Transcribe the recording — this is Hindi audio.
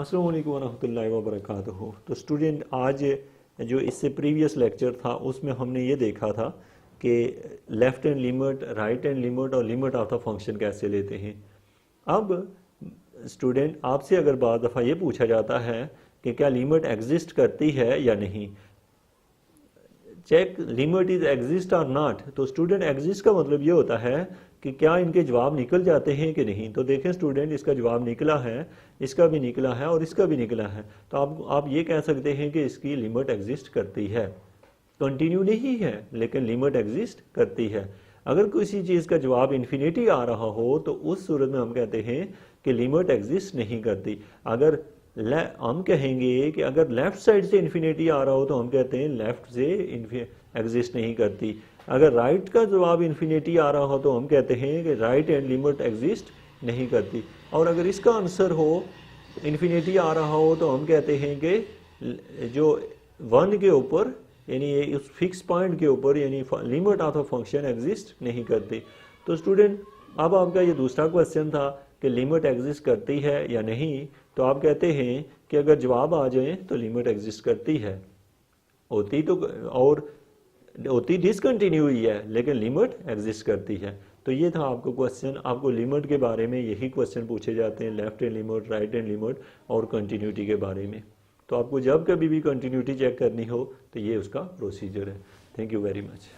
अस्सलाम वालेकुम वरहमतुल्लाहि वबरकातुहू। तो स्टूडेंट, आज जो इससे प्रीवियस लेक्चर था उसमें हमने ये देखा था कि left hand limit, right hand limit और लिमिट ऑफ द फंक्शन कैसे लेते हैं। अब स्टूडेंट, आपसे अगर बाद दफ़ा ये पूछा जाता है कि क्या लिमिट एग्जिस्ट करती है या नहीं, चेक लिमिट इज एग्जिस्ट और नॉट, तो स्टूडेंट एग्जिस्ट का मतलब ये होता है कि क्या इनके जवाब निकल जाते हैं कि नहीं। तो देखें स्टूडेंट, इसका जवाब निकला है, इसका भी निकला है और इसका भी निकला है। तो आप ये कह सकते हैं कि इसकी लिमिट एग्जिस्ट करती है। कंटिन्यू नहीं है लेकिन लिमिट एग्जिस्ट करती है। अगर किसी चीज़ का जवाब इन्फिनिटी आ रहा हो तो उस सूरत में हम कहते हैं कि लिमिट एग्जिस्ट नहीं करती। अगर हम कहेंगे कि अगर लेफ़्ट साइड से इन्फिनिटी आ रहा हो तो हम कहते हैं लेफ़्ट से एग्जिस्ट नहीं करती। अगर राइट का जवाब इन्फिनिटी आ रहा हो तो हम कहते हैं कि राइट एंड लिमिट एग्जिस्ट नहीं करती। और अगर इसका आंसर हो इन्फिनिटी आ रहा हो तो हम कहते हैं कि जो वन के ऊपर यानी उस फिक्स पॉइंट के ऊपर यानी limit of a function exist नहीं करती। तो स्टूडेंट, अब आपका ये दूसरा क्वेश्चन था कि लिमिट एग्जिस्ट करती है या नहीं। तो आप कहते हैं कि अगर जवाब आ जाए तो लिमिट एग्जिस्ट करती है, होती डिसकंटिन्यू हुई है लेकिन लिमिट एग्जिस्ट करती है। तो ये था आपको क्वेश्चन। आपको लिमिट के बारे में यही क्वेश्चन पूछे जाते हैं, left hand limit, right hand limit और कंटिन्यूटी के बारे में। तो आपको जब कभी भी कंटिन्यूटी चेक करनी हो तो ये उसका प्रोसीजर है। Thank you very much.